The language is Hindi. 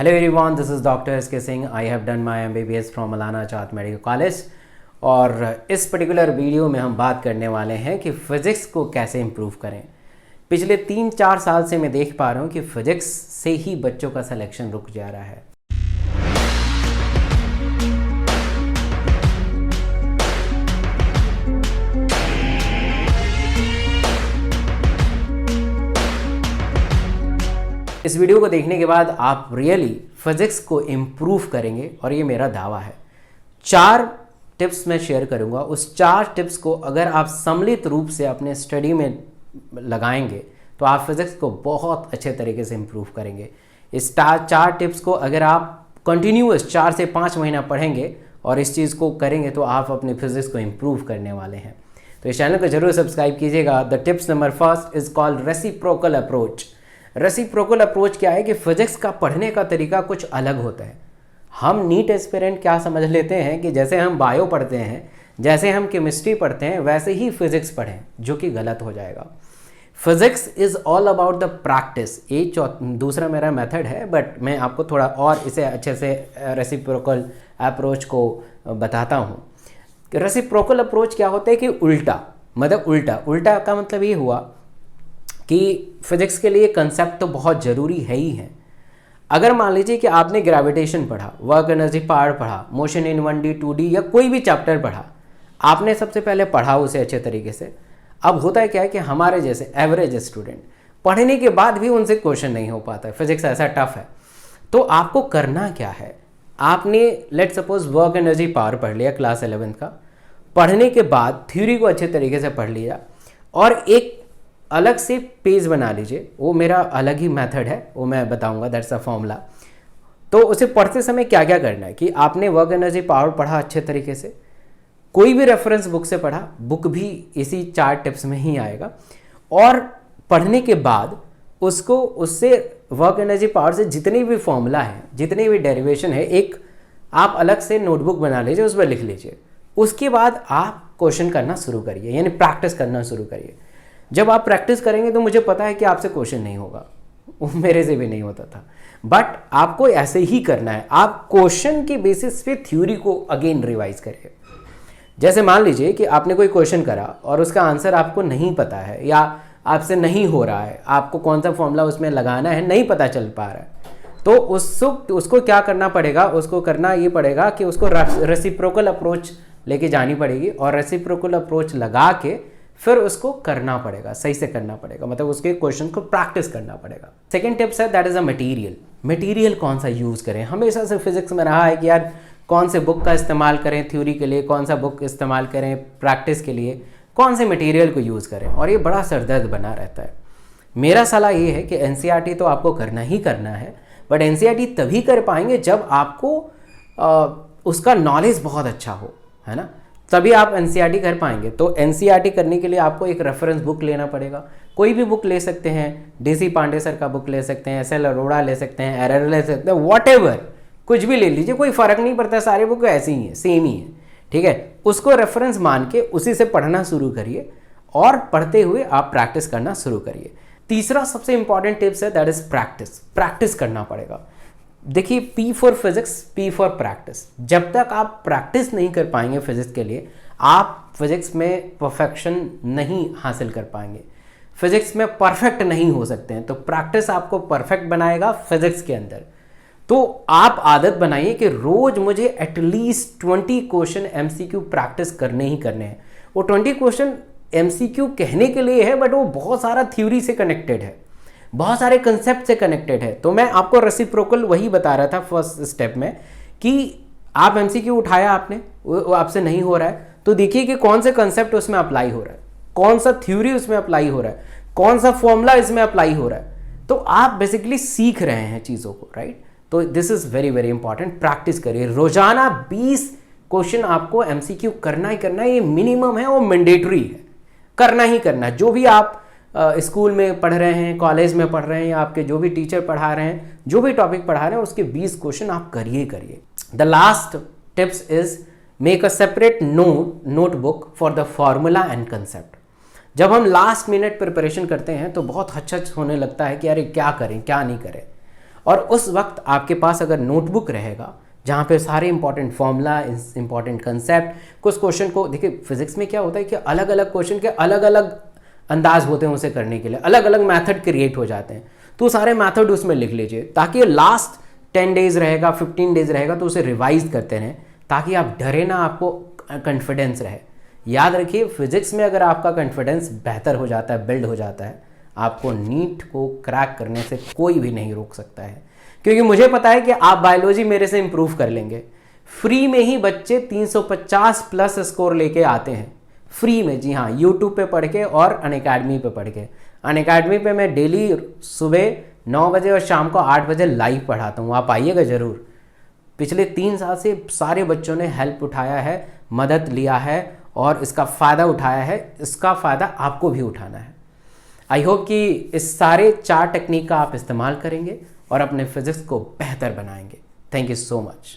Hello everyone, this is Dr. S.K. Singh. I have done my MBBS from Malana Chaat Medical College. और इस पर्टिकुलर वीडियो में हम बात करने वाले हैं कि फ़िज़िक्स को कैसे इम्प्रूव करें। पिछले 3-4 साल से मैं देख पा रहा हूँ कि फ़िज़िक्स से ही बच्चों का सिलेक्शन रुक जा रहा है। इस वीडियो को देखने के बाद आप रियली फिज़िक्स को इम्प्रूव करेंगे और ये मेरा दावा है। 4 टिप्स मैं शेयर करूंगा। उस 4 टिप्स को अगर आप सम्मिलित रूप से अपने स्टडी में लगाएंगे तो आप फिज़िक्स को बहुत अच्छे तरीके से इम्प्रूव करेंगे। इस 4 टिप्स को अगर आप कंटिन्यूअस 4 से 5 महीना पढ़ेंगे और इस चीज़ को करेंगे तो आप अपने फिज़िक्स को इम्प्रूव करने वाले हैं। तो इस चैनल को जरूर सब्सक्राइब कीजिएगा। The tips number first is called reciprocal approach. Reciprocal approach क्या है कि फिज़िक्स का पढ़ने का तरीका कुछ अलग होता है। हम नीट एस्पिरेंट क्या समझ लेते हैं कि जैसे हम बायो पढ़ते हैं, जैसे हम केमिस्ट्री पढ़ते हैं, वैसे ही फिज़िक्स पढ़ें, जो कि गलत हो जाएगा। Physics is all about the practice. ये दूसरा मेरा मेथड है, बट मैं आपको थोड़ा और इसे अच्छे से रेसिप्रोकल अप्रोच को बताता हूँ। रेसिप्रोकल अप्रोच क्या होता है कि उल्टा का मतलब ये हुआ कि फिज़िक्स के लिए कंसेप्ट तो बहुत ज़रूरी है ही है। अगर मान लीजिए कि आपने ग्रेविटेशन पढ़ा, वर्क एनर्जी पावर पढ़ा, मोशन इन 1D 2D या कोई भी चैप्टर पढ़ा, आपने सबसे पहले पढ़ा उसे अच्छे तरीके से। अब होता है क्या है कि हमारे जैसे एवरेज स्टूडेंट पढ़ने के बाद भी उनसे क्वेश्चन नहीं हो पाता है, फिज़िक्स ऐसा टफ है। तो आपको करना क्या है, आपने let suppose work energy power पढ़ लिया क्लास 11th का। पढ़ने के बाद थ्योरी को अच्छे तरीके से पढ़ लिया और एक अलग से पेज बना लीजिए। वो मेरा अलग ही मेथड है, वो मैं बताऊंगा, दैट्स अ फॉर्मूला। तो उसे पढ़ते समय क्या क्या करना है कि आपने वर्क एनर्जी पावर पढ़ा अच्छे तरीके से, कोई भी रेफरेंस बुक से पढ़ा, बुक भी इसी 4 टिप्स में ही आएगा। और पढ़ने के बाद उससे वर्क एनर्जी पावर से जितनी भी फॉर्मूला है, जितनी भी डेरिवेशन है, एक आप अलग से नोटबुक बना लीजिए, उस पर लिख लीजिए। उसके बाद आप क्वेश्चन करना शुरू करिए, यानी प्रैक्टिस करना शुरू करिए। जब आप प्रैक्टिस करेंगे तो मुझे पता है कि आपसे क्वेश्चन नहीं होगा, वो मेरे से भी नहीं होता था, बट आपको ऐसे ही करना है। आप क्वेश्चन के बेसिस पे थ्योरी को अगेन रिवाइज करिए। जैसे मान लीजिए कि आपने कोई क्वेश्चन करा और उसका आंसर आपको नहीं पता है या आपसे नहीं हो रहा है, आपको कौन सा फॉर्मूला उसमें लगाना है नहीं पता चल पा रहा है, तो उसको क्या करना पड़ेगा, उसको करना ये पड़ेगा कि उसको रेसिप्रोकल अप्रोच लेके जानी पड़ेगी और रेसिप्रोकल अप्रोच लगा के फिर उसको करना पड़ेगा, सही से करना पड़ेगा, मतलब उसके क्वेश्चन को प्रैक्टिस करना पड़ेगा। सेकेंड टिप्स है दैट इज़ अ मटेरियल कौन सा यूज़ करें। हमेशा से फिजिक्स में रहा है कि यार कौन से बुक का इस्तेमाल करें थ्योरी के लिए, कौन सा बुक इस्तेमाल करें प्रैक्टिस के लिए, कौन से मटेरियल को यूज़ करें, और ये बड़ा सरदर्द बना रहता है। मेरा सलाह ये है कि NCERT तो आपको करना ही करना है, बट NCERT तभी कर पाएंगे जब आपको उसका नॉलेज बहुत अच्छा हो, है ना, तभी आप NCERT कर पाएंगे। तो NCERT करने के लिए आपको एक रेफरेंस बुक लेना पड़ेगा। कोई भी बुक ले सकते हैं, DC पांडे सर का बुक ले सकते हैं, SL अरोड़ा ले सकते हैं, एरर ले सकते हैं, व्हाटएवर, कुछ भी ले लीजिए, कोई फ़र्क नहीं पड़ता, सारे बुक ऐसे ही हैं, सेम ही है, ठीक है। उसको रेफरेंस मान के उसी से पढ़ना शुरू करिए और पढ़ते हुए आप प्रैक्टिस करना शुरू करिए। तीसरा सबसे इंपॉर्टेंट टिप्स है दैट इज़ प्रैक्टिस करना पड़ेगा। देखिए, P for physics, P for practice. जब तक आप प्रैक्टिस नहीं कर पाएंगे फिजिक्स के लिए, आप फिजिक्स में परफेक्शन नहीं हासिल कर पाएंगे, फिजिक्स में परफेक्ट नहीं हो सकते हैं। तो प्रैक्टिस आपको परफेक्ट बनाएगा फिजिक्स के अंदर। तो आप आदत बनाइए कि रोज मुझे एटलीस्ट 20 क्वेश्चन MCQ प्रैक्टिस करने ही करने हैं। वो 20 क्वेश्चन MCQ कहने के लिए है, बट वो बहुत सारा थ्योरी से कनेक्टेड है, बहुत सारे कंसेप्ट से कनेक्टेड है। तो मैं आपको रेसिप्रोकल वही बता रहा था फर्स्ट स्टेप में कि आप MCQ उठाया आपने, वो आपसे नहीं हो रहा है, तो देखिए कि कौन से कंसेप्ट उसमें अप्लाई हो रहा है, कौन सा थ्योरी उसमें अप्लाई हो रहा है, कौन सा फॉर्मूला इसमें अप्लाई हो रहा है। तो आप बेसिकली सीख रहे हैं चीज़ों को, राइट। तो this is very very important. Practice करिए, रोजाना 20 क्वेश्चन आपको MCQ करना ही करना है, ये मिनिमम है और मैंडेटरी है, करना ही करना है। जो भी आप स्कूल में पढ़ रहे हैं, कॉलेज में पढ़ रहे हैं, या आपके जो भी टीचर पढ़ा रहे हैं, जो भी टॉपिक पढ़ा रहे हैं, उसके 20 क्वेश्चन आप करिए। The last tips is make a separate notebook for the formula and concept. जब हम लास्ट मिनट प्रिपरेशन करते हैं तो बहुत हचहच होने लगता है कि अरे क्या करें क्या नहीं करें, और उस वक्त आपके पास अगर नोटबुक रहेगा जहाँ पे सारे इंपॉर्टेंट फॉर्मूला, इंपॉर्टेंट कंसेप्ट, कुछ क्वेश्चन को देखिए, फिजिक्स में क्या होता है कि अलग अलग क्वेश्चन के अलग अलग अंदाज होते हैं उसे करने के लिए, अलग अलग मेथड क्रिएट हो जाते हैं। तो सारे मेथड उसमें लिख लीजिए ताकि लास्ट 10 डेज रहेगा, 15 डेज रहेगा तो उसे रिवाइज करते रहें, ताकि आप डरे ना, आपको कॉन्फिडेंस रहे। याद रखिए, फिजिक्स में अगर आपका कॉन्फिडेंस बेहतर हो जाता है, बिल्ड हो जाता है, आपको नीट को क्रैक करने से कोई भी नहीं रोक सकता है। क्योंकि मुझे पता है कि आप बायोलॉजी मेरे से इंप्रूव कर लेंगे। फ्री में ही बच्चे 350 प्लस स्कोर लेके आते हैं, फ्री में। जी हाँ, यूट्यूब पे पढ़ के और अनअकैडमी पे पढ़ के। अनअकैडमी पे मैं डेली सुबह 9 बजे और शाम को 8 बजे लाइव पढ़ाता हूँ, आप आइएगा ज़रूर। पिछले 3 साल से सारे बच्चों ने हेल्प उठाया है, मदद लिया है और इसका फ़ायदा उठाया है। इसका फ़ायदा आपको भी उठाना है। आई होप कि इस सारे 4 टेक्निक का आप इस्तेमाल करेंगे और अपने फिजिक्स को बेहतर बनाएंगे। Thank you so much.